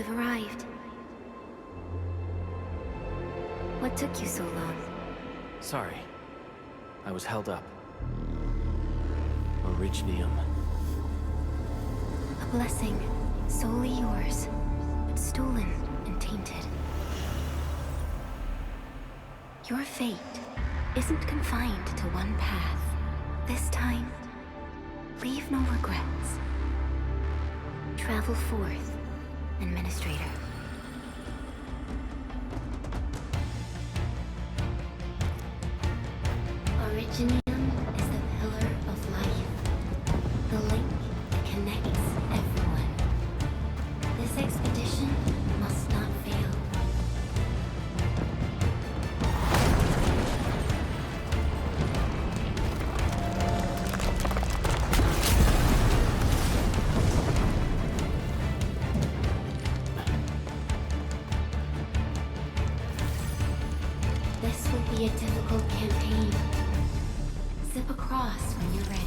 You've arrived. What took you so long? Sorry. I was held up. Originium. A blessing, solely yours, but stolen and tainted. Your fate isn't confined to one path. This time, leave no regrets. Travel forth, Endministrator. Originium is the pillar of life, the link that connects everyone. This expedition must not fail. This will be a difficult campaign. Zip across when you're ready.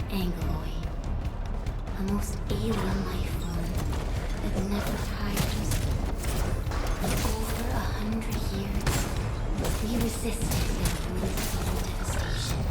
Aggeloi, a most alien life form that never tires. For over 100 years, we resisted their brutal devastation.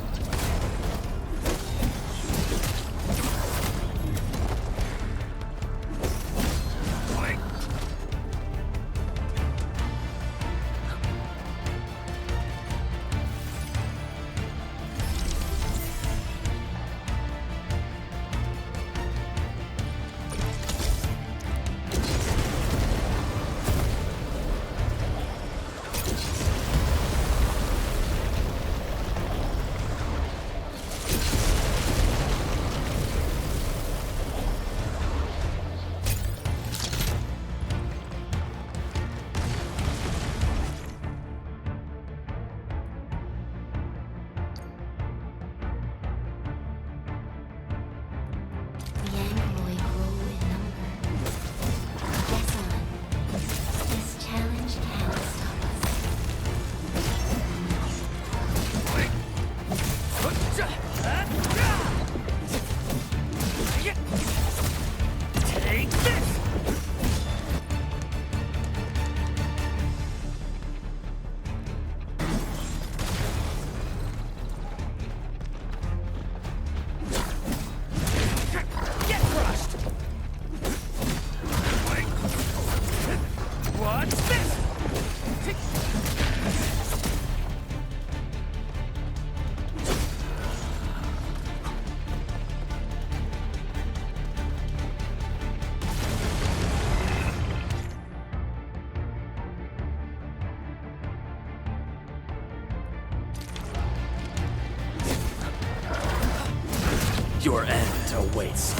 Your end awaits.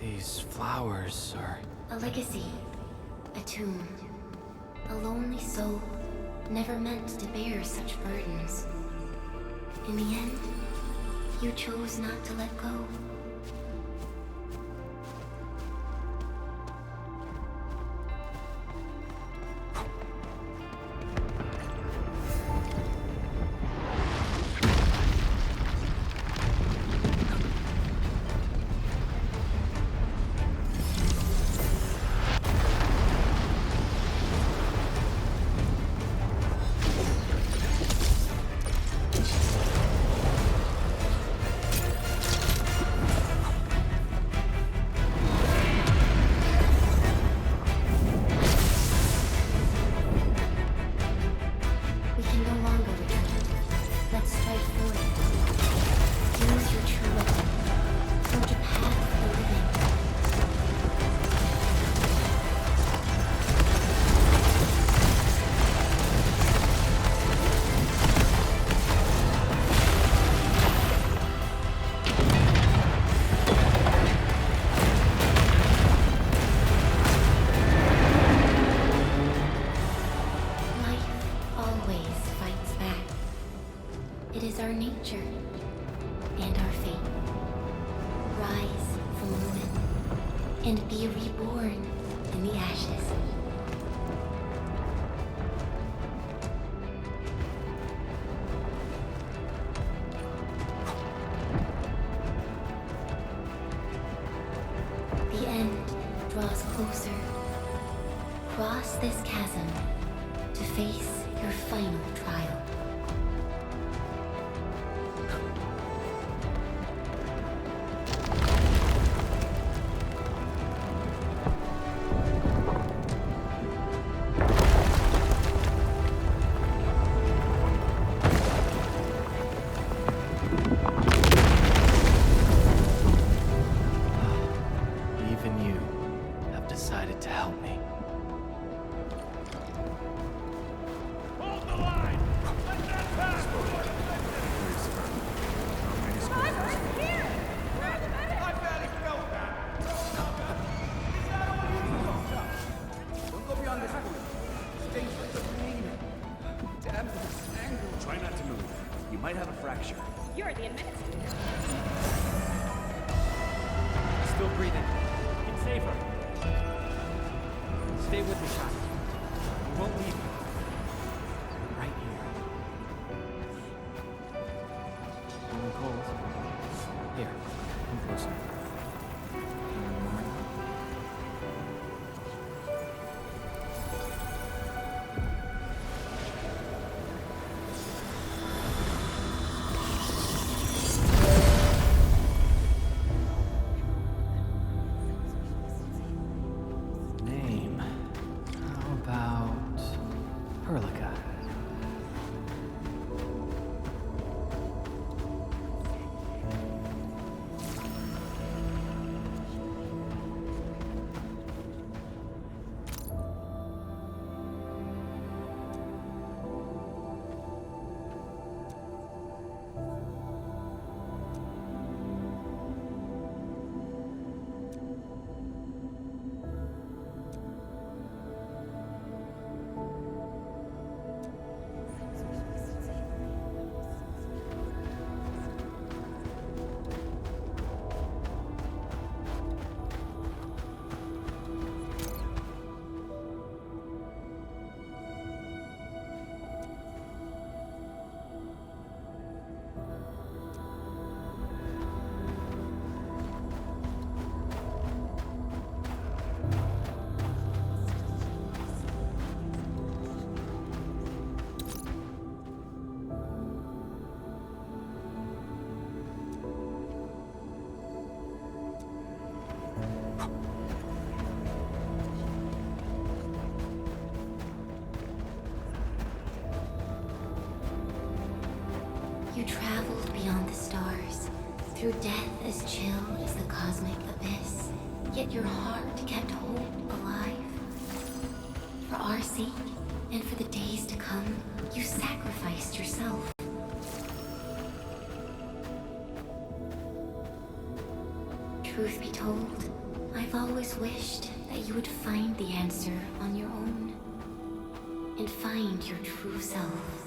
These flowers are... A legacy, a tomb, a lonely soul, never meant to bear such burdens. In the end, you chose not to let go. is our nature and our fate. Rise from within and be reborn in the ashes. The end draws closer. Cross this chasm to face your final trial. Even you have decided to help me. Hold the line! Let that pass! Here! I barely felt that! Is that all you know? Don't go beyond this point. Stay with the pain. Damn this angle. Try not to move. You might have a fracture. You're the administrator. Still breathing. Get safer. Stay with me, child. We won't leave you. Right here. Feeling cold? Here, come closer. Feeling warm? Name. How about Perlica? You traveled beyond the stars, through death as chill as the cosmic abyss, yet your heart kept hope alive. For our sake, and for the days to come, you sacrificed yourself. Truth be told, I've always wished that you would find the answer on your own, and find your true self.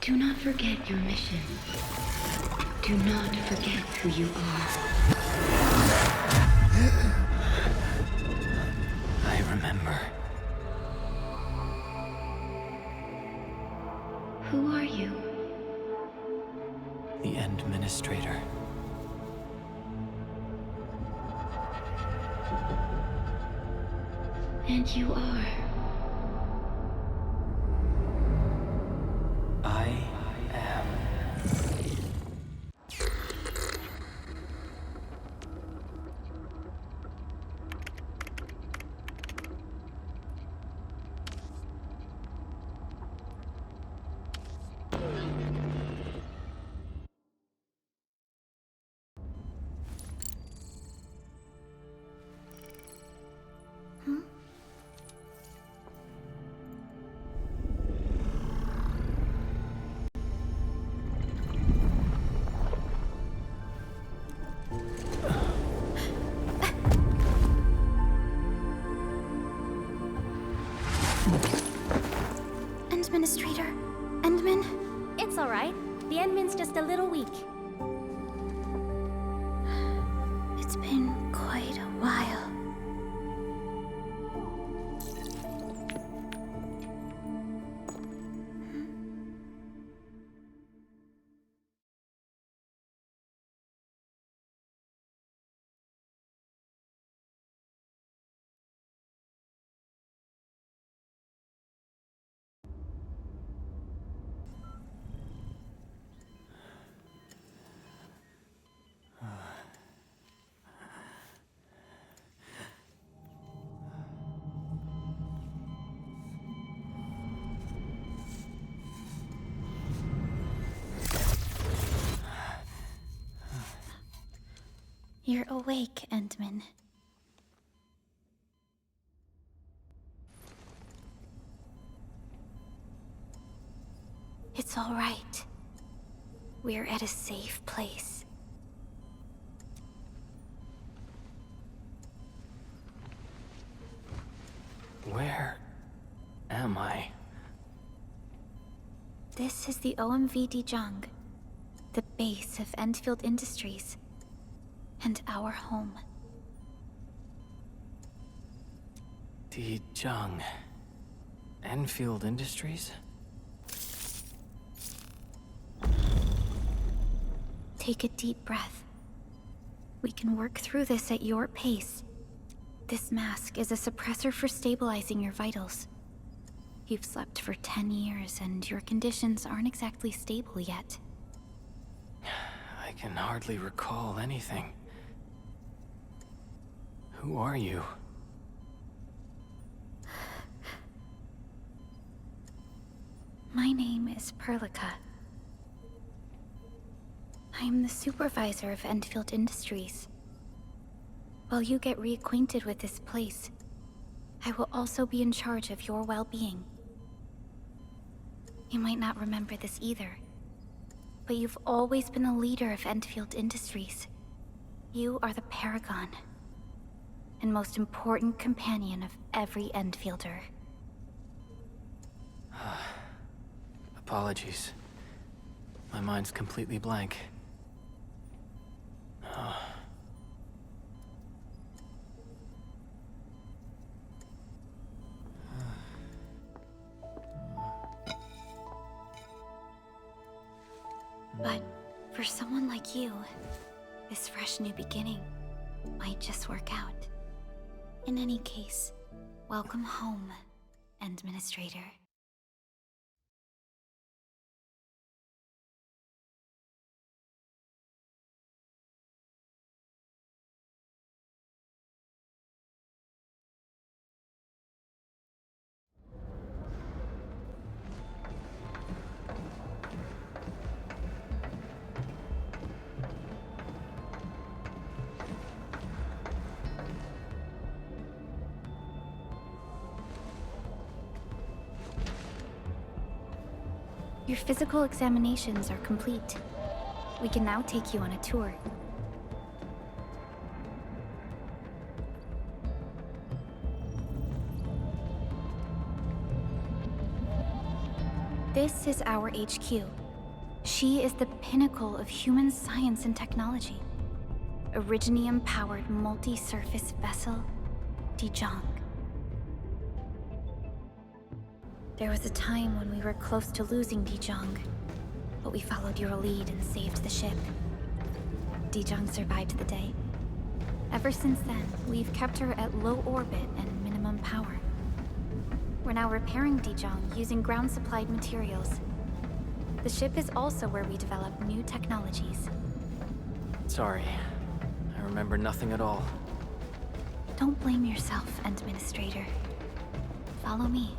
Do not forget your mission. Do not forget who you are. I remember. Who are you? The Endministrator. And you are. I am. Endministrator? Endmin? It's all right. The Endmin's just a little weak. It's been quite a while. You're awake, Endmin. It's all right. We're at a safe place. Where am I? This is the OMV Dijong, the base of Endfield Industries, and our home. Dijong. Endfield Industries? Take a deep breath. We can work through this at your pace. This mask is a suppressor for stabilizing your vitals. You've slept for 10 years, and your conditions aren't exactly stable yet. I can hardly recall anything. Who are you? My name is Perlica. I am the supervisor of Endfield Industries. While you get reacquainted with this place, I will also be in charge of your well-being. You might not remember this either, but you've always been a leader of Endfield Industries. You are the paragon and most important companion of every Endfielder. Apologies. My mind's completely blank. But for someone like you, this fresh new beginning might just work out. In any case, welcome home, Endministrator. Your physical examinations are complete. We can now take you on a tour. This is our HQ. She is the pinnacle of human science and technology. Originium-powered multi-surface vessel, Dijong. There was a time when we were close to losing Dijong, but we followed your lead and saved the ship. Dijong survived the day. Ever since then, we've kept her at low orbit and minimum power. We're now repairing Dijong using ground-supplied materials. The ship is also where we develop new technologies. Sorry. I remember nothing at all. Don't blame yourself, Endministrator. Follow me.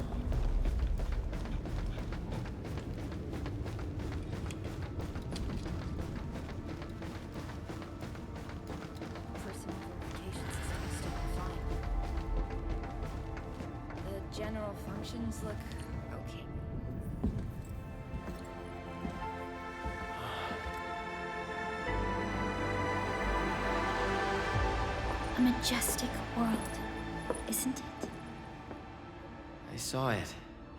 Personal verification system is still fine. The general functions look okay. A majestic world, isn't it? I saw it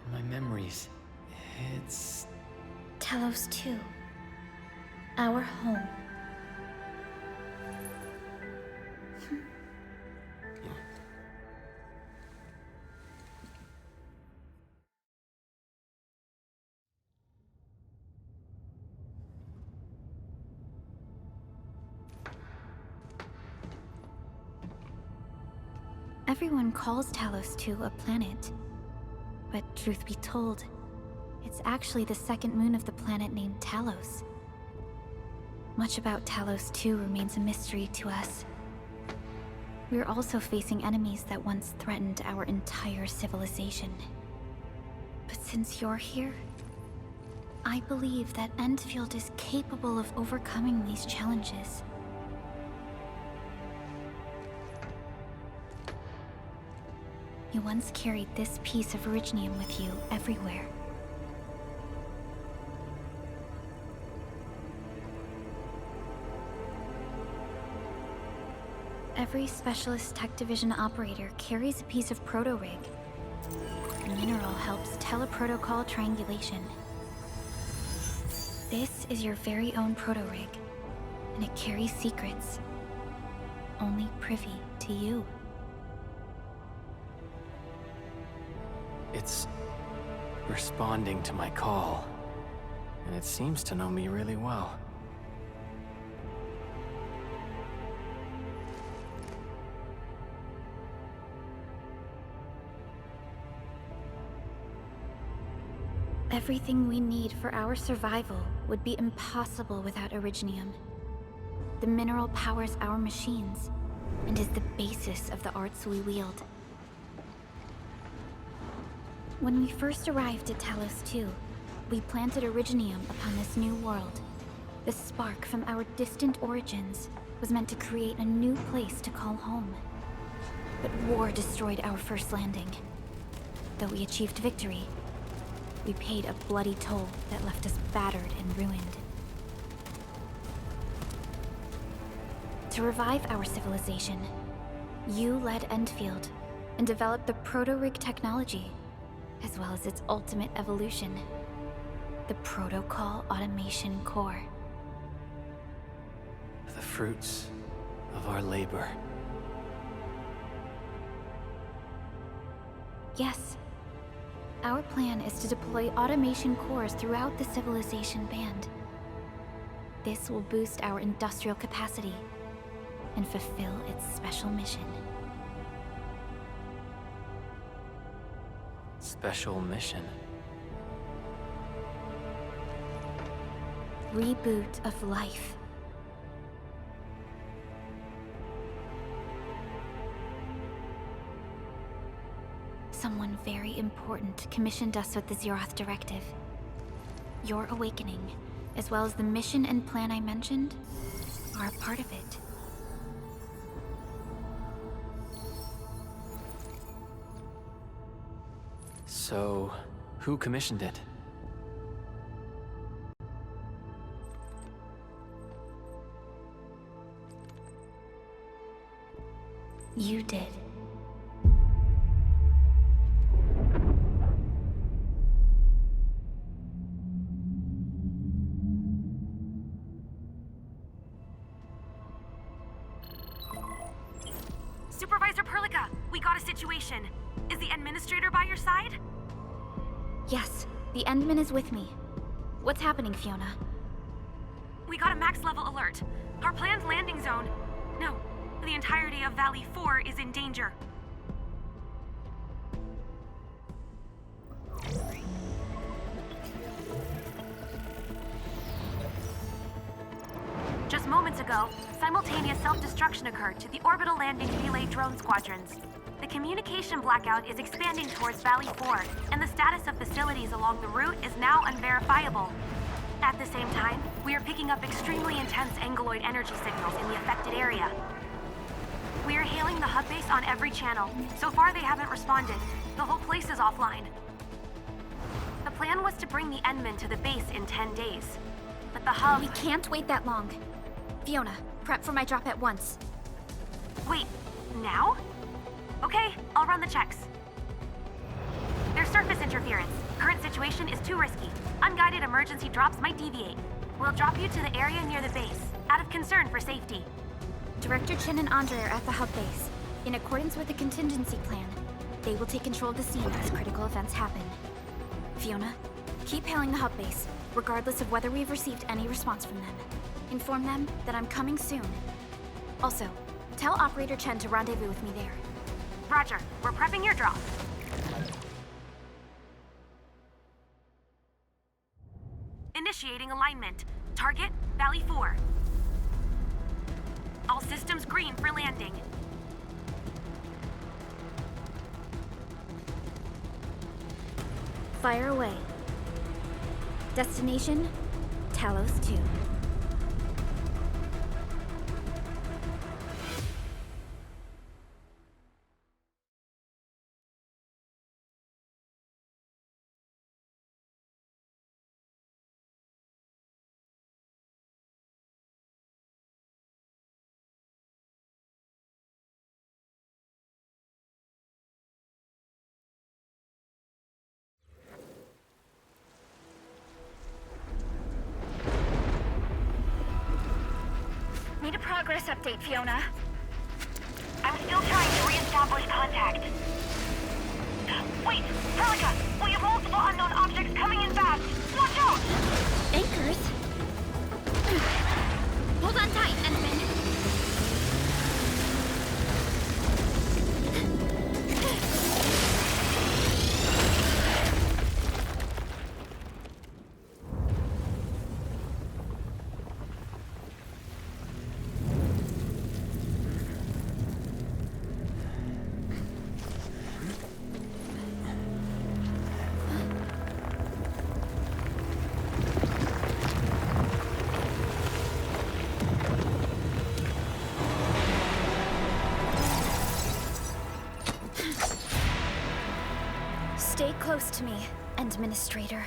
in my memories. It's... Talos II. Our home. Everyone calls Talos II a planet. But truth be told, it's actually the second moon of the planet named Talos. Much about Talos II remains a mystery to us. We're also facing enemies that once threatened our entire civilization. But since you're here, I believe that Endfield is capable of overcoming these challenges. You once carried this piece of Originium with you everywhere. Every Specialist Tech Division operator carries a piece of proto-rig. The mineral helps teleprotocol triangulation. This is your very own proto-rig, and it carries secrets. Only privy to you. It's responding to my call, and it seems to know me really well. Everything we need for our survival would be impossible without Originium. The mineral powers our machines, and is the basis of the arts we wield. When we first arrived at Talos II, we planted Originium upon this new world. The spark from our distant origins was meant to create a new place to call home. But war destroyed our first landing. Though we achieved victory, we paid a bloody toll that left us battered and ruined. To revive our civilization, you led Endfield and developed the proto-rig technology, as well as its ultimate evolution, the Protocol Automation Core. The fruits of our labor. Yes. Our plan is to deploy automation cores throughout the civilization band. This will boost our industrial capacity and fulfill its special mission. Special mission. Reboot of life. Someone very important commissioned us with the Zeroth Directive. Your awakening, as well as the mission and plan I mentioned, are a part of it. So, who commissioned it? You did. We got a situation. Is the Endministrator by your side? Yes, the Endman is with me. What's happening, Fiona? We got a max level alert. Our planned landing zone... No, the entirety of Valley 4 is in danger. Just moments ago, simultaneous self-destruction occurred to the orbital landing relay drone squadrons. The communication blackout is expanding towards Valley 4, and the status of facilities along the route is now unverifiable. At the same time, we are picking up extremely intense Angeloid energy signals in the affected area. We are hailing the hub base on every channel. So far, they haven't responded. The whole place is offline. The plan was to bring the Endman to the base in 10 days. But the hub... We can't wait that long. Fiona, prep for my drop at once. Wait, now? Okay, I'll run the checks. There's surface interference. Current situation is too risky. Unguided emergency drops might deviate. We'll drop you to the area near the base, out of concern for safety. Director Chen and Andre are at the hub base. In accordance with the contingency plan, they will take control of the scene as critical events happen. Fiona, keep hailing the hub base, regardless of whether we've received any response from them. Inform them that I'm coming soon. Also, tell Operator Chen to rendezvous with me there. Roger, we're prepping your drop. Initiating alignment. Target, Valley 4. All systems green for landing. Fire away. Destination, Talos II. Need a progress update, Fiona. I'm still trying to re-establish contact. Wait, Helica! We have multiple unknown objects coming in fast! Watch out! Anchors? Hold on tight, Endman. Stay close to me, Endministrator.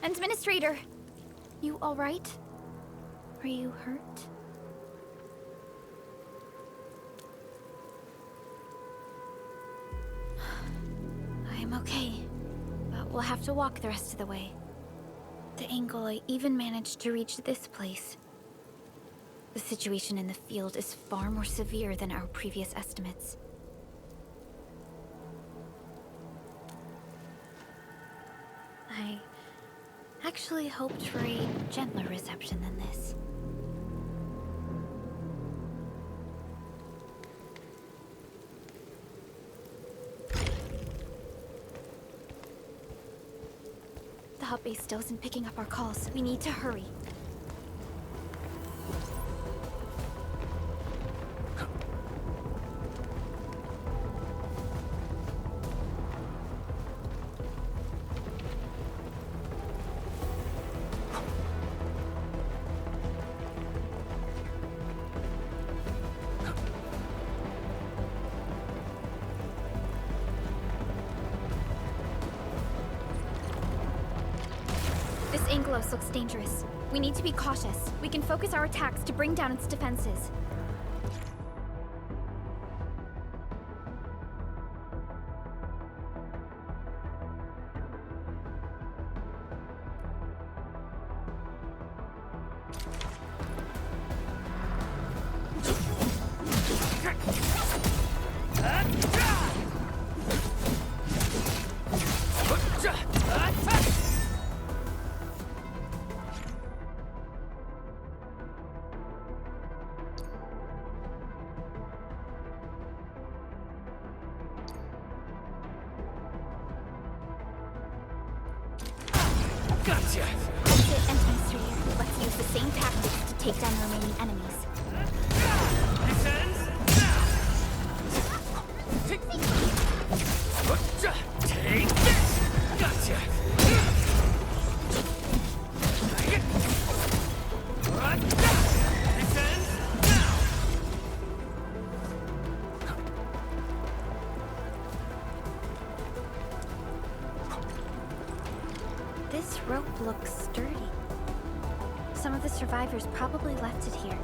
Endministrator, you all right? Are you hurt? I'm okay, but we'll have to walk the rest of the way. The Aggeloi even managed to reach this place. The situation in the field is far more severe than our previous estimates. I actually hoped for a gentler reception than this. The hub base still isn't picking up our calls. We need to hurry. Angelos looks dangerous. We need to be cautious. We can focus our attacks to bring down its defenses. Gotcha! That's it, Endministrator. Let's use the same tactics to take down the remaining enemies. Descends now! Take this! Gotcha! Descends now! This rope looks sturdy. Some of the survivors probably left it here.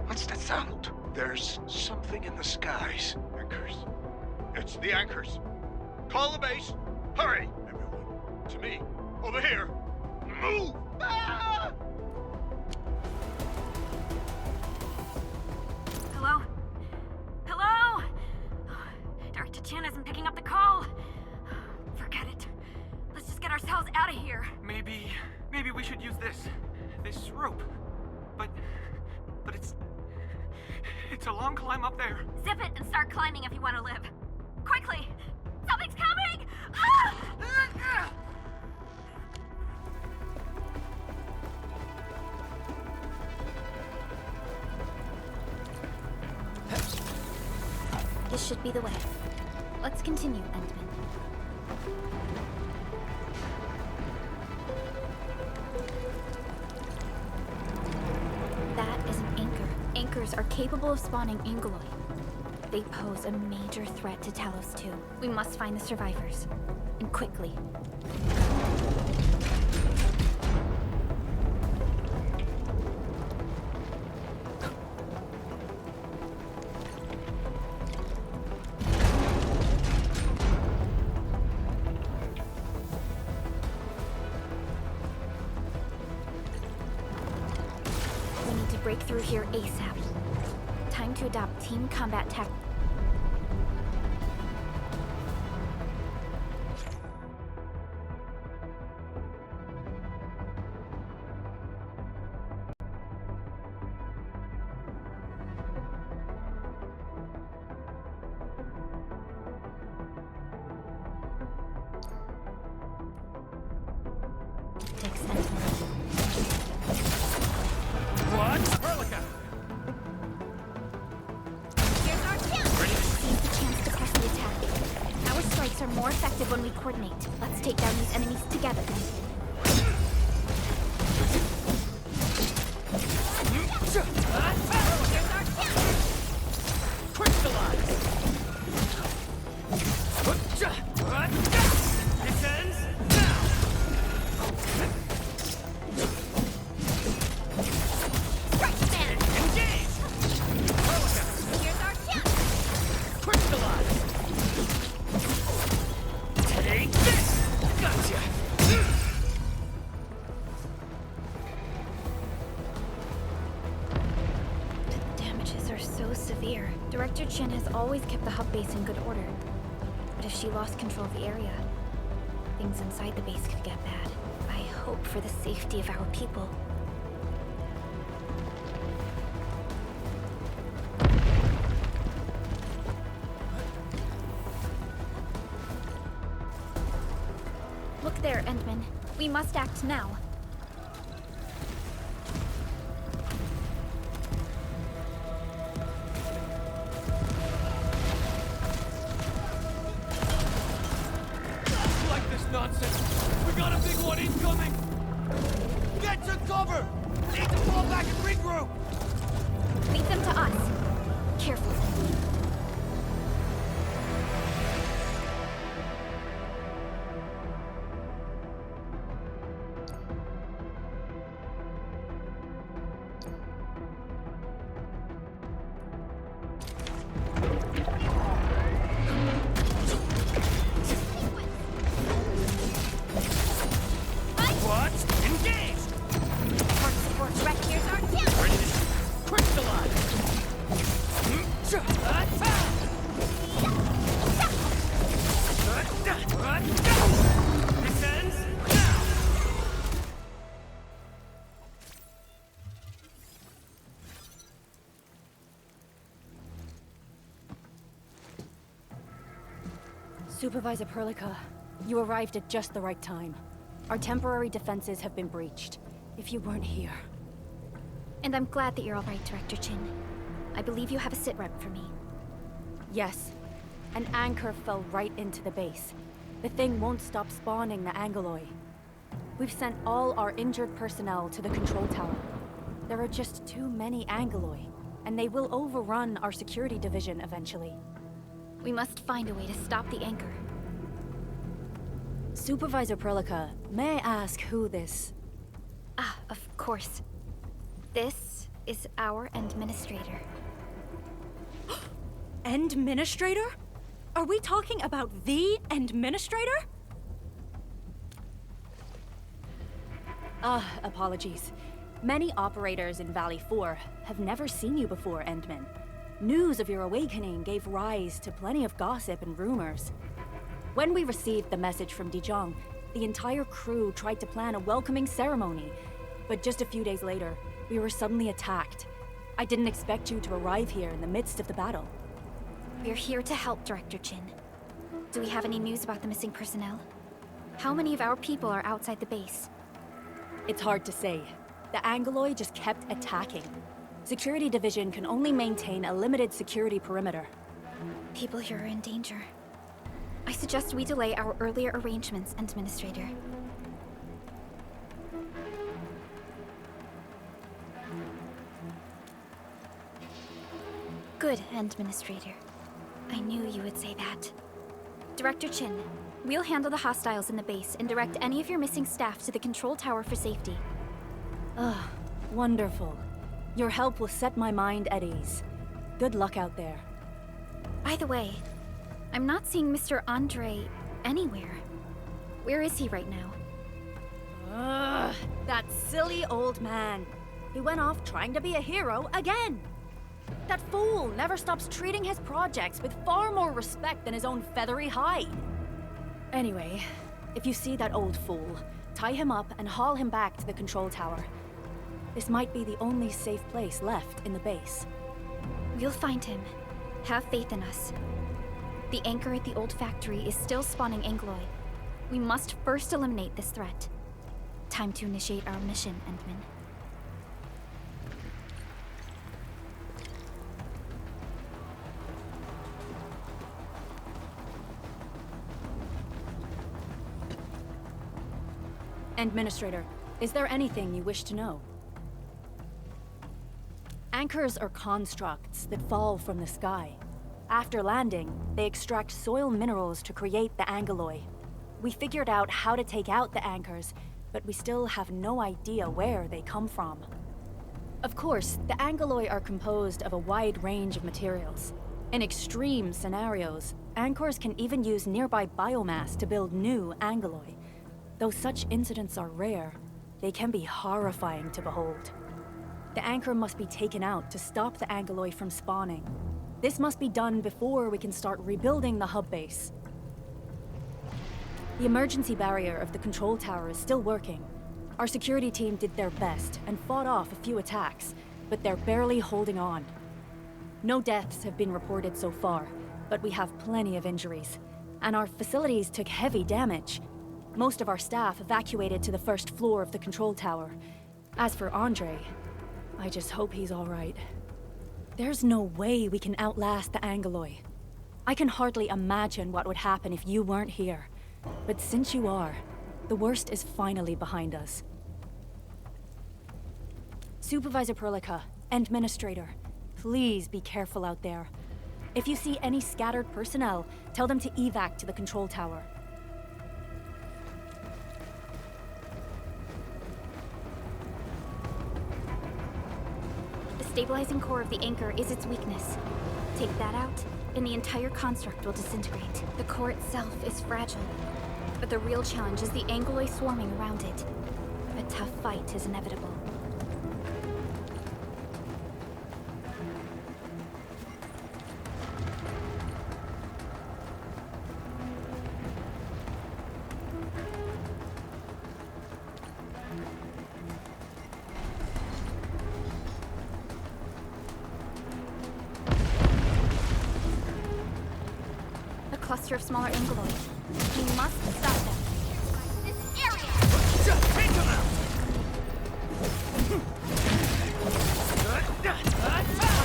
What's that sound? There's something in the skies. Anchors. It's the anchors. Call the base. Hurry, everyone. To me. Over here. Move! Ah! Hello? Hello? Director Chan isn't picking up the call. Forget it. Let's just get ourselves out of here. Maybe we should use this rope. But it's a long climb up there. Zip it and start climbing if you want to live. Quickly! Something's coming! Ah! This should be the way. Let's continue, Endman. That is an anchor. Anchors are capable of spawning Aggeloi. They pose a major threat to Talos II. We must find the survivors. And quickly. We need to break through here ASAP. Time to adopt team combat tactics. What? Seize the chance to press the attack. Our strikes are more effective when we coordinate. Let's take down these enemies together. Descends now! Engage! Here's our chance! Crystallize! Take this! Gotcha! The damages are so severe. Director Chin has always kept the hub base in good order. But if she lost control of the area, things inside the base could get bad. I hope for the safety of our people. Look there, Endman. We must act now. Like this nonsense. We got a big one incoming. Get to cover! Need to fall back and regroup! Lead them to us. Careful. What? Engage! Support, support, direct. Here's our kill! Ready to crystallize! This ends now! Supervisor Perlica, you arrived at just the right time. Our temporary defenses have been breached. If you weren't here... And I'm glad that you're all right, Director Chin. I believe you have a sitrep for me. Yes. An anchor fell right into the base. The thing won't stop spawning the Aggeloi. We've sent all our injured personnel to the control tower. There are just too many Aggeloi, and they will overrun our security division eventually. We must find a way to stop the anchor. Supervisor Perlica, may I ask who this... Ah, of course. This is our Endministrator. Endministrator? Are we talking about the Endministrator? Apologies. Many operators in Valley 4 have never seen you before, Endman. News of your awakening gave rise to plenty of gossip and rumors. When we received the message from Dijon, the entire crew tried to plan a welcoming ceremony, but just a few days later, we were suddenly attacked. I didn't expect you to arrive here in the midst of the battle. We're here to help, Director Chin. Do we have any news about the missing personnel? How many of our people are outside the base? It's hard to say. The Aggeloi just kept attacking. Security Division can only maintain a limited security perimeter. People here are in danger. I suggest we delay our earlier arrangements, Endministrator. Good, Endministrator. I knew you would say that. Director Chin, we'll handle the hostiles in the base and direct any of your missing staff to the control tower for safety. Ah, wonderful. Your help will set my mind at ease. Good luck out there. By the way, I'm not seeing Mr. Andre anywhere. Where is he right now? Ugh, that silly old man. He went off trying to be a hero again. That fool never stops treating his projects with far more respect than his own feathery hide. Anyway, if you see that old fool, tie him up and haul him back to the control tower. This might be the only safe place left in the base. We'll find him. Have faith in us. The anchor at the old factory is still spawning Aggeloi. We must first eliminate this threat. Time to initiate our mission, Endman. Endministrator, is there anything you wish to know? Anchors are constructs that fall from the sky. After landing, they extract soil minerals to create the Aggeloi. We figured out how to take out the anchors, but we still have no idea where they come from. Of course, the Aggeloi are composed of a wide range of materials. In extreme scenarios, anchors can even use nearby biomass to build new Aggeloi. Though such incidents are rare, they can be horrifying to behold. The anchor must be taken out to stop the Aggeloi from spawning. This must be done before we can start rebuilding the hub base. The emergency barrier of the control tower is still working. Our security team did their best and fought off a few attacks, but they're barely holding on. No deaths have been reported so far, but we have plenty of injuries, and our facilities took heavy damage. Most of our staff evacuated to the first floor of the control tower. As for Andre, I just hope he's all right. There's no way we can outlast the Aggeloi. I can hardly imagine what would happen if you weren't here. But since you are, the worst is finally behind us. Supervisor Perlica, Endministrator, please be careful out there. If you see any scattered personnel, tell them to evac to the control tower. stabilizing core of the anchor is its weakness. Take that out, and the entire construct will disintegrate. The core itself is fragile, but the real challenge is the Aggeloi swarming around it. A tough fight is inevitable. Cluster of smaller Aggeloi. We must stop them. This area! Just take them out!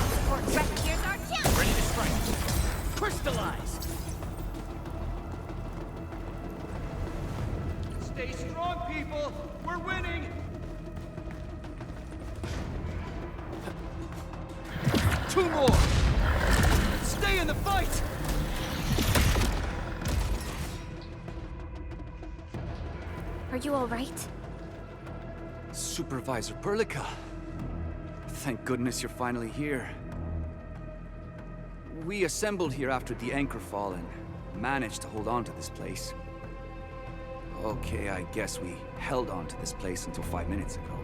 Support right here's our chance! Ready to strike. Crystallize! Stay strong, people! We're winning! Two more! Stay in the fight! Are you all right? Supervisor Perlica. Thank goodness you're finally here. We assembled here after the anchor fall and managed to hold on to this place. Okay, I guess we held on to this place until 5 minutes ago.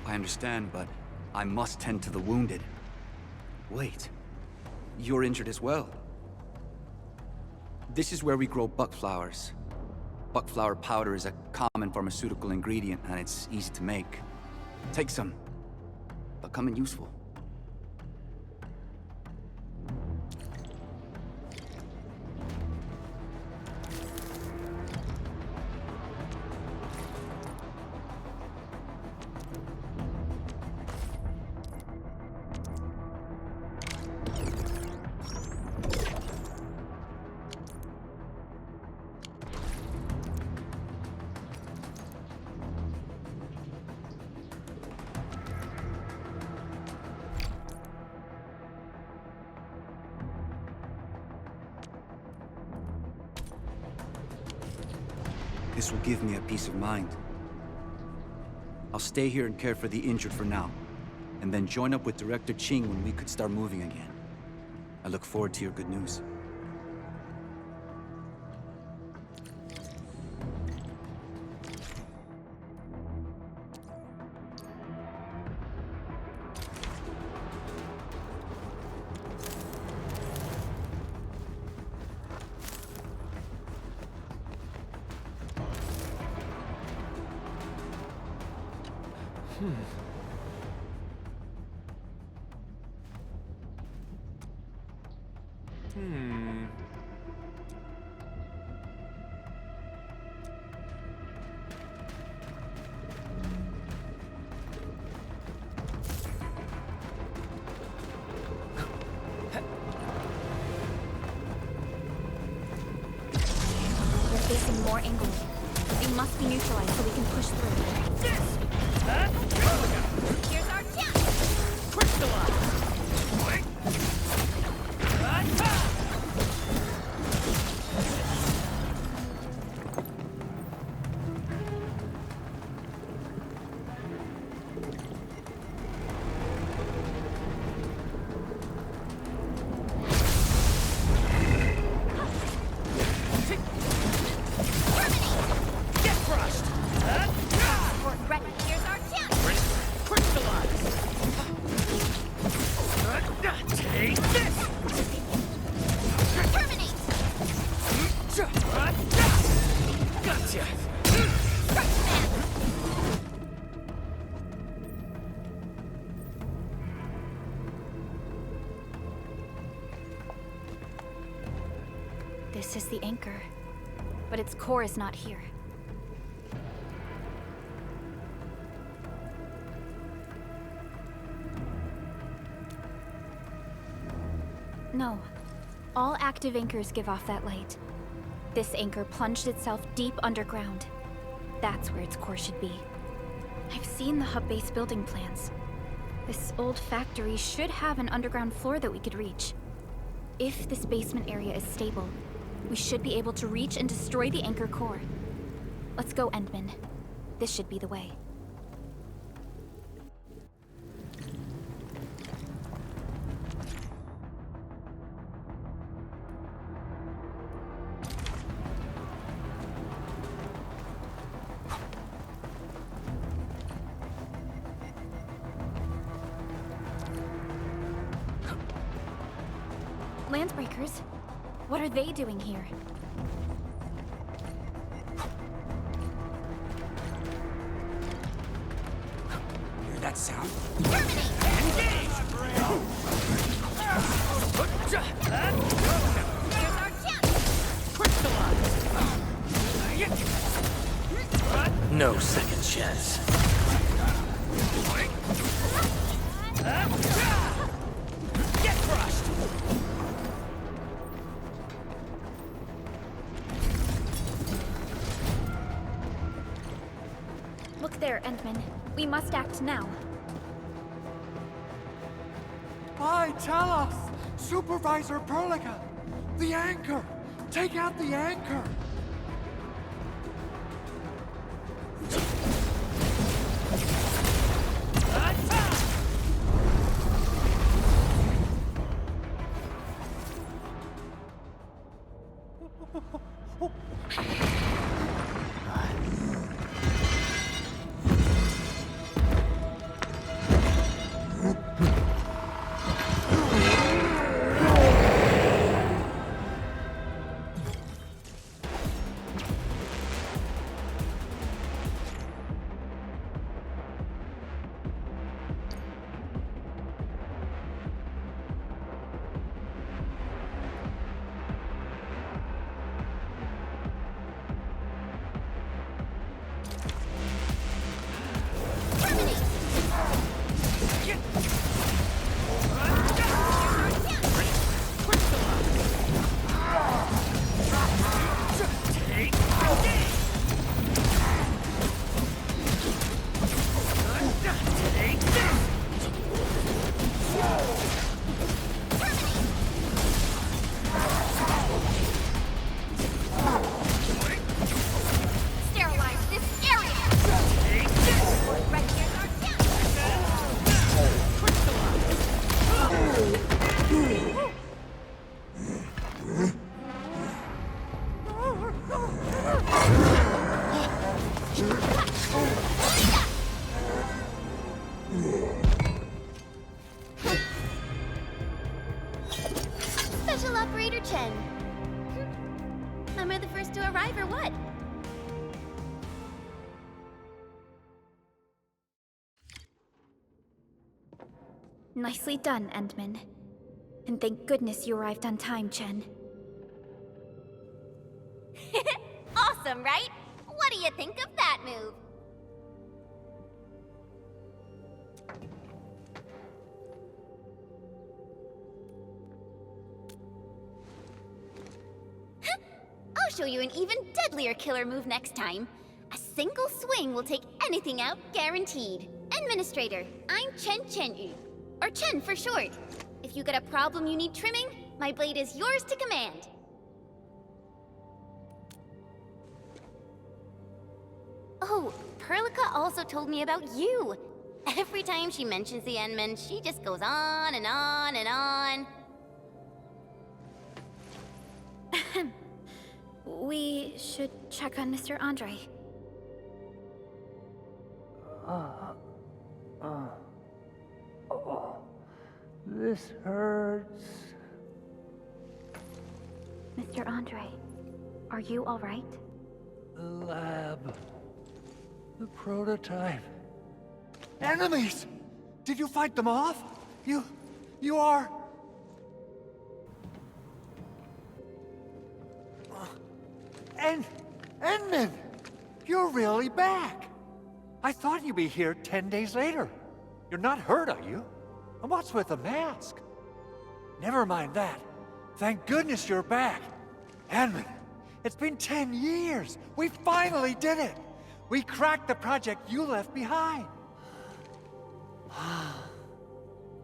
I understand, but I must tend to the wounded. Wait. You're injured as well. This is where we grow buckflowers. Buckflower powder is a common pharmaceutical ingredient, and it's easy to make. Take some. They'll come in useful. This will give me a peace of mind. I'll stay here and care for the injured for now, and then join up with Director Ching when we could start moving again. I look forward to your good news. We're facing more Aggeloi. They must be neutralized so we can push through. Here's our chance! Crystallize! This is the anchor, but its core is not here. No. All active anchors give off that light. This anchor plunged itself deep underground. That's where its core should be. I've seen the hub base building plans. This old factory should have an underground floor that we could reach. If this basement area is stable, we should be able to reach and destroy the anchor core. Let's go, Endman. This should be the way. Landbreakers? What are they doing here? Hear that sound? No second chance. Get crushed! Look there, Endman. We must act now. By Talos! Supervisor Perlica! The anchor! Take out the anchor! Special Operator Chen. Am I the first to arrive or what? Nicely done, Endman. And thank goodness you arrived on time, Chen. Awesome, right? What do you think of that move? I'll show you an even deadlier killer move next time. A single swing will take anything out, guaranteed. Endministrator, I'm Chen, or Chen for short. If you got a problem you need trimming, my blade is yours to command. Oh, Perlica also told me about you. Every time she mentions the Endman, she just goes on and on and on. We should check on Mr. Andre. This hurts. Mr. Andre, are you all right? The lab. The prototype. Enemies! Did you fight them off? You are... Endman! You're really back! I thought you'd be here 10 days later. You're not hurt, are you? And what's with the mask? Never mind that. Thank goodness you're back. Endman, it's been 10 years. We finally did it. We cracked the project you left behind.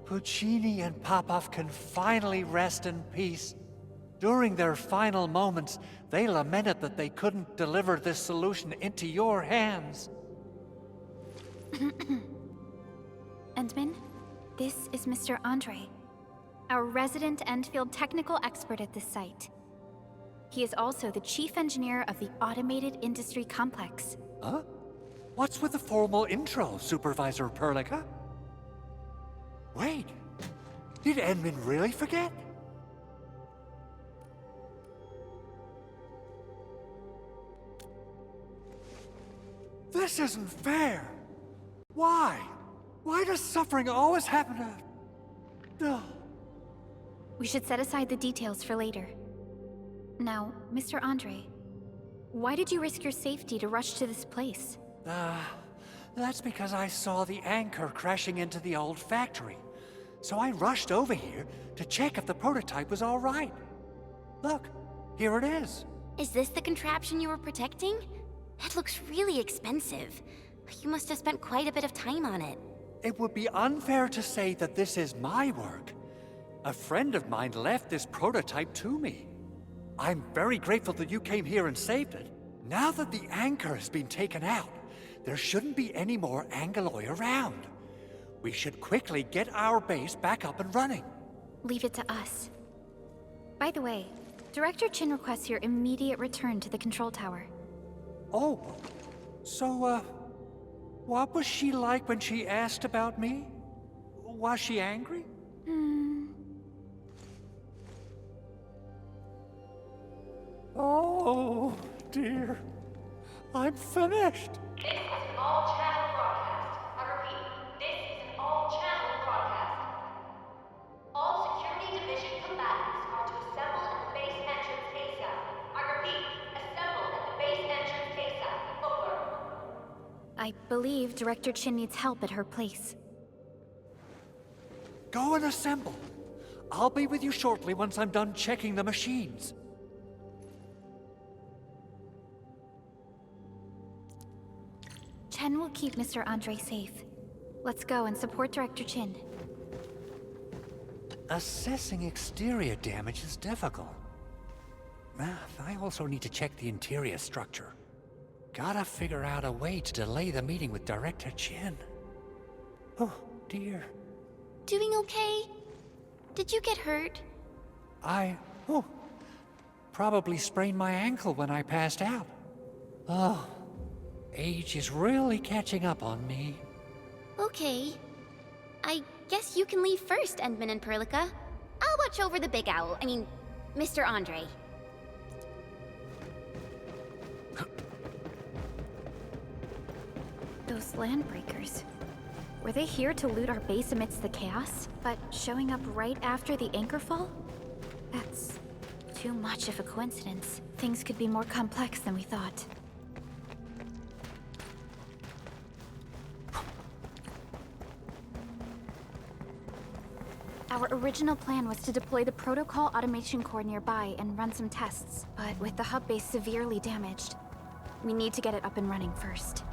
Puccini and Popov can finally rest in peace. During their final moments, they lamented that they couldn't deliver this solution into your hands. Endman, this is Mr. Andre, our resident Endfield technical expert at this site. He is also the chief engineer of the Automated Industry Complex. Huh? What's with the formal intro, Supervisor Perlica? Wait, did Endman really forget? This isn't fair. Why? Why does suffering always happen to... No. We should set aside the details for later. Now, Mr. Andre, why did you risk your safety to rush to this place? That's because I saw the anchor crashing into the old factory. So I rushed over here to check if the prototype was all right. Look, here it is. Is this the contraption you were protecting? It looks really expensive. You must have spent quite a bit of time on it. It would be unfair to say that this is my work. A friend of mine left this prototype to me. I'm very grateful that you came here and saved it. Now that the anchor has been taken out, there shouldn't be any more Aggeloi around. We should quickly get our base back up and running. Leave it to us. By the way, Director Chin requests your immediate return to the control tower. Oh, so, what was she like when she asked about me? Was she angry? Oh, dear. I'm finished. This is an all-channel broadcast. I repeat, this is an all-channel broadcast. All Security Division combatants are to assemble at the base entrance ASAP. I repeat, assemble at the base entrance ASAP. Over. I believe Director Chin needs help at her place. Go and assemble. I'll be with you shortly once I'm done checking the machines. Chen will keep Mr. Andre safe. Let's go and support Director Chin. Assessing exterior damage is difficult. I also need to check the interior structure. Gotta figure out a way to delay the meeting with Director Chin. Oh, dear. Doing okay? Did you get hurt? Probably sprained my ankle when I passed out. Oh, age is really catching up on me. Okay. I guess you can leave first, Endman and Perlica. I'll watch over the Big Owl. Mr. Andre. Those landbreakers. Were they here to loot our base amidst the chaos, but showing up right after the anchor fall? That's too much of a coincidence. Things could be more complex than we thought. Our original plan was to deploy the protocol automation core nearby and run some tests, but with the hub base severely damaged, we need to get it up and running first.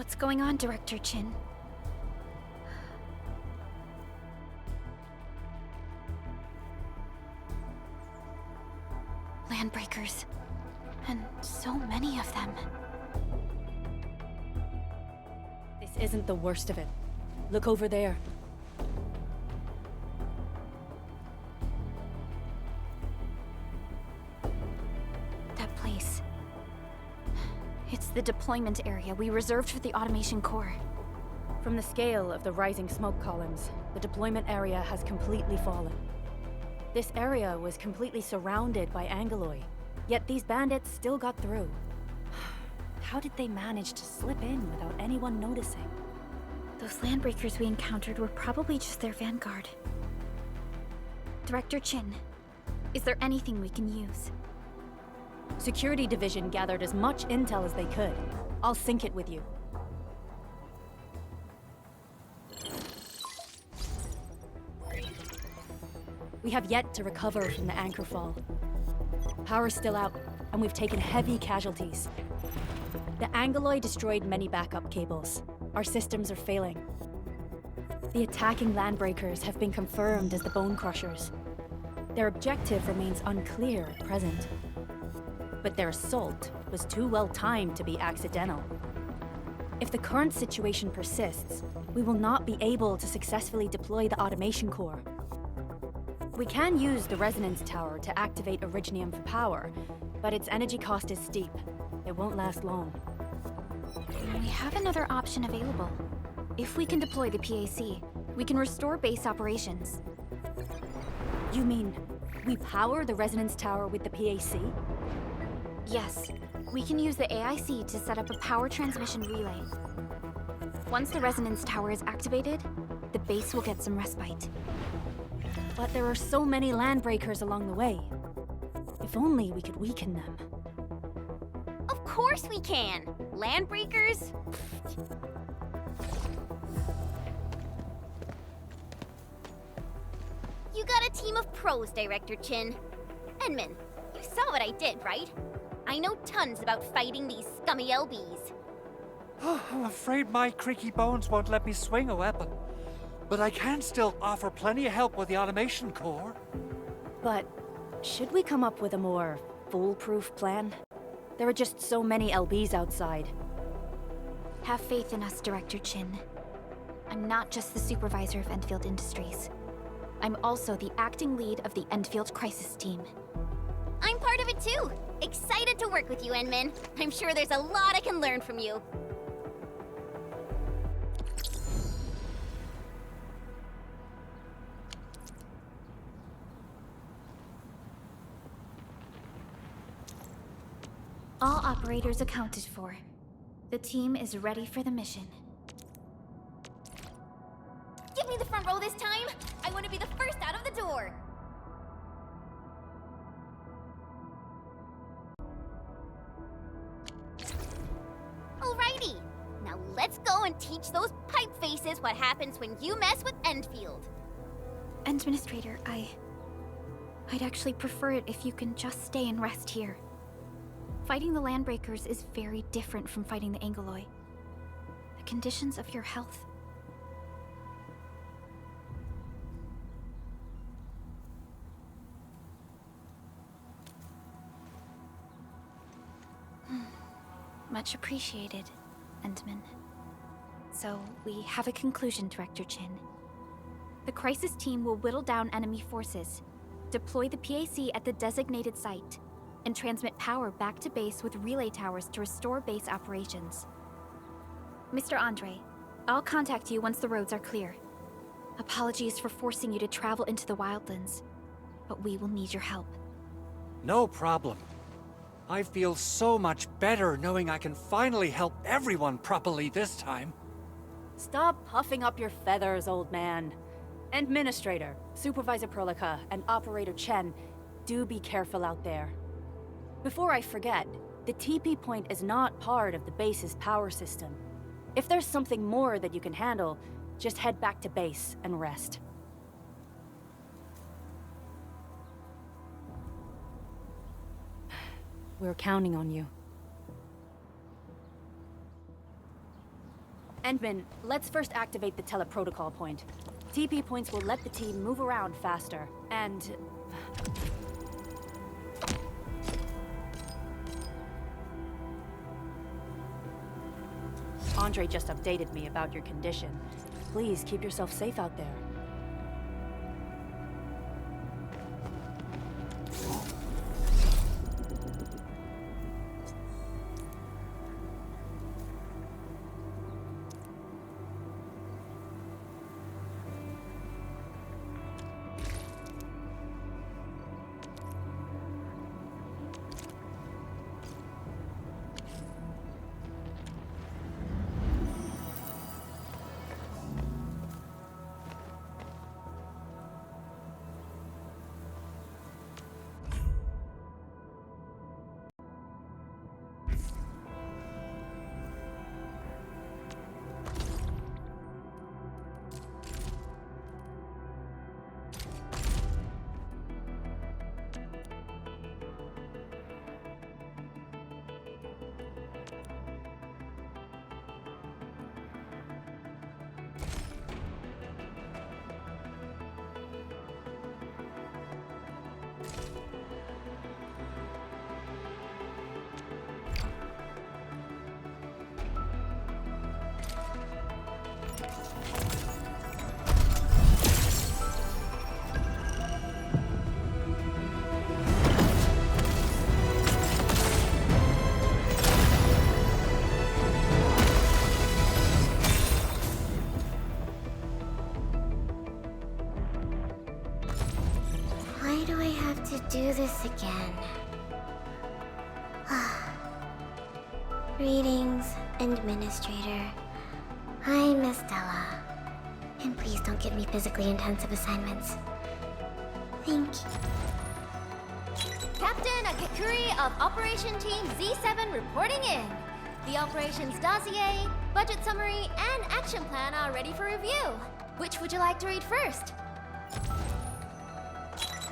What's going on, Director Chin? Landbreakers. And so many of them. This isn't the worst of it. Look over there. That place. It's the deployment area we reserved for the automation core. From the scale of the rising smoke columns, the deployment area has completely fallen. This area was completely surrounded by Aggeloi, yet these bandits still got through. How did they manage to slip in without anyone noticing? Those landbreakers we encountered were probably just their vanguard. Director Chin, is there anything we can use? Security Division gathered as much intel as they could. I'll sync it with you. We have yet to recover from the anchor fall. Power's still out, and we've taken heavy casualties. The Aggeloi destroyed many backup cables. Our systems are failing. The attacking landbreakers have been confirmed as the Bone Crushers. Their objective remains unclear at present. But their assault was too well timed to be accidental. If the current situation persists, we will not be able to successfully deploy the automation core. We can use the resonance tower to activate Originium for power, but its energy cost is steep. It won't last long. We have another option available. If we can deploy the PAC, we can restore base operations. You mean, we power the resonance tower with the PAC? Yes. We can use the AIC to set up a power transmission relay. Once the resonance tower is activated, the base will get some respite. But there are so many landbreakers along the way. If only we could weaken them. Of course we can! Landbreakers? You got a team of pros, Director Chin. Edmund, you saw what I did, right? I know tons about fighting these scummy LBs. I'm afraid my creaky bones won't let me swing a weapon. But I can still offer plenty of help with the automation core. But should we come up with a more foolproof plan? There are just so many LBs outside. Have faith in us, Director Chin. I'm not just the supervisor of Endfield Industries. I'm also the acting lead of the Endfield Crisis Team. I'm part of it too! Excited to work with you, Enmin. I'm sure there's a lot I can learn from you. All operators accounted for. The team is ready for the mission. Give me the front row this time! I want to be the first out of the door! Alrighty! Now let's go and teach those pipe faces what happens when you mess with Endfield. Endministrator, I'd actually prefer it if you can just stay and rest here. Fighting the Landbreakers is very different from fighting the Aggeloi. The conditions of your health. Much appreciated, Endman. So, we have a conclusion, Director Chin. The Crisis Team will whittle down enemy forces, deploy the PAC at the designated site, and transmit power back to base with relay towers to restore base operations. Mr. Andre, I'll contact you once the roads are clear. Apologies for forcing you to travel into the wildlands, but we will need your help. No problem. I feel so much better knowing I can finally help everyone properly this time. Stop puffing up your feathers, old man. Endministrator, Supervisor Perlica, and Operator Chen, do be careful out there. Before I forget, the TP point is not part of the base's power system. If there's something more that you can handle, just head back to base and rest. We're counting on you. Endman, let's first activate the teleprotocol point. TP points will let the team move around faster, and... Andre just updated me about your condition. Please keep yourself safe out there. Why do I have to do this again? Greetings, Endministrator. I'm Estella. And please don't give me physically intensive assignments. Thank you. Captain Akakuri of Operation Team Z7 reporting in. The operations dossier, budget summary, and action plan are ready for review. Which would you like to read first?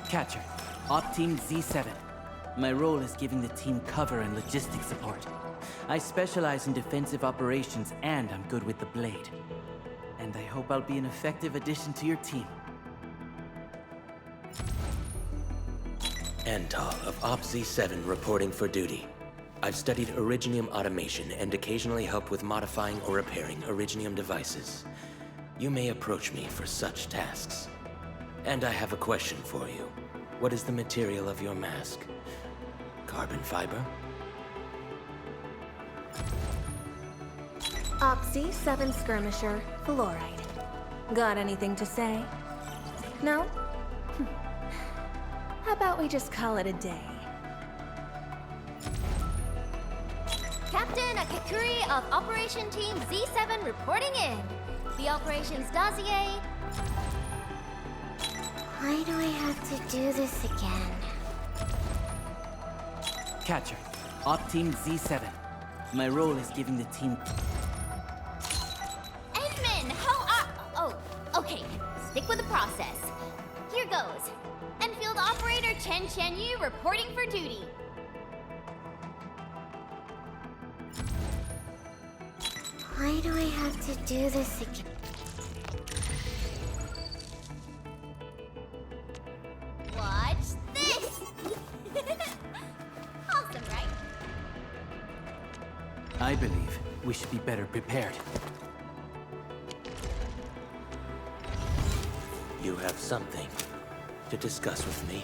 Catcher, Op Team Z7. My role is giving the team cover and logistics support. I specialize in defensive operations and I'm good with the blade. And I hope I'll be an effective addition to your team. Antal of Op Z7 reporting for duty. I've studied Originium automation and occasionally help with modifying or repairing Originium devices. You may approach me for such tasks. And I have a question for you. What is the material of your mask? Carbon fiber? Op Z7 Skirmisher, Fluoride. Got anything to say? No? How about we just call it a day? Captain Akakuri of Operation Team Z7 reporting in. The operations dossier. Why do I have to do this again? Catcher, Op Team Z7. My role is giving the team... Endman, oh, okay. Stick with the process. Here goes. Enfield Operator Chen Yu reporting for duty. Why do I have to do this again? Watch this! Awesome, right? I believe we should be better prepared. You have something to discuss with me?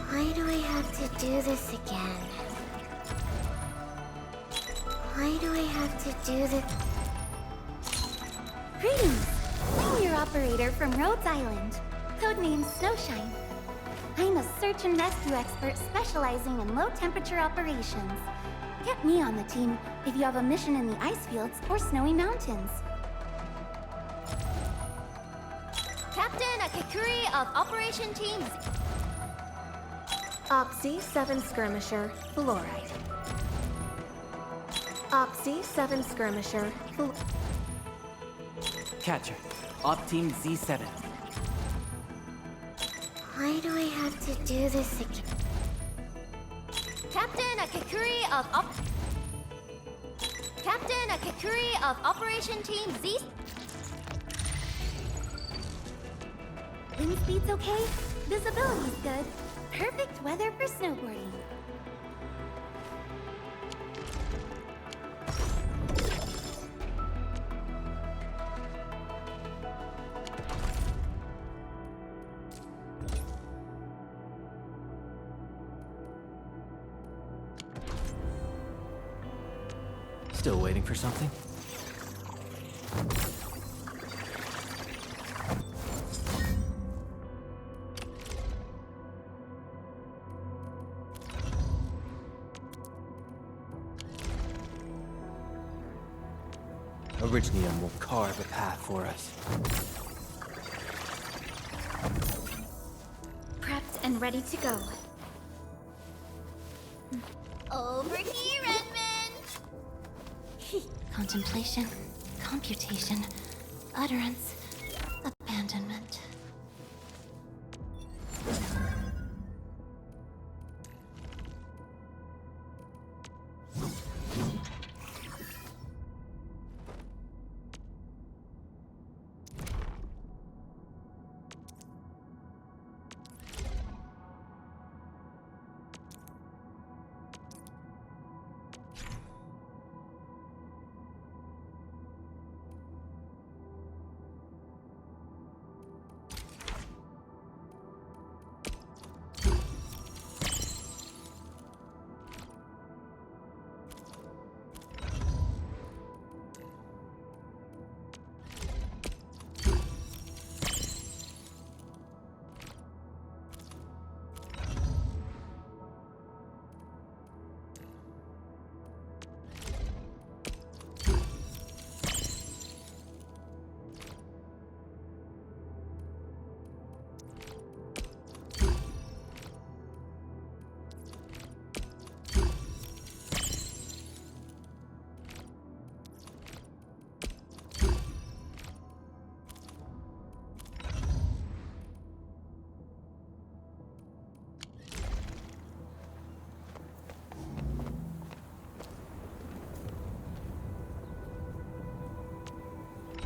Why do I have to do this again? Why do I have to do this? Greetings! I'm your operator from Rhodes Island, codenamed Snowshine. I'm a search and rescue expert specializing in low-temperature operations. Get me on the team if you have a mission in the ice fields or snowy mountains. Captain Akakuri of Operation Team Z. Opsy 7 Skirmisher, Fluoride. Opsy 7 Skirmisher, Catcher, Op Team Z7. Why do I have to do this again? Captain Akakuri of Captain Akakuri of Operation Team Z. Wind speed's okay? Visibility's good. Perfect weather for snowboarding. Still waiting for something? Originium will carve a path for us. Prepped and ready to go. Over here, Edmund! Contemplation, computation, utterance, abandonment.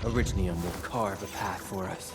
Originium will carve a path for us.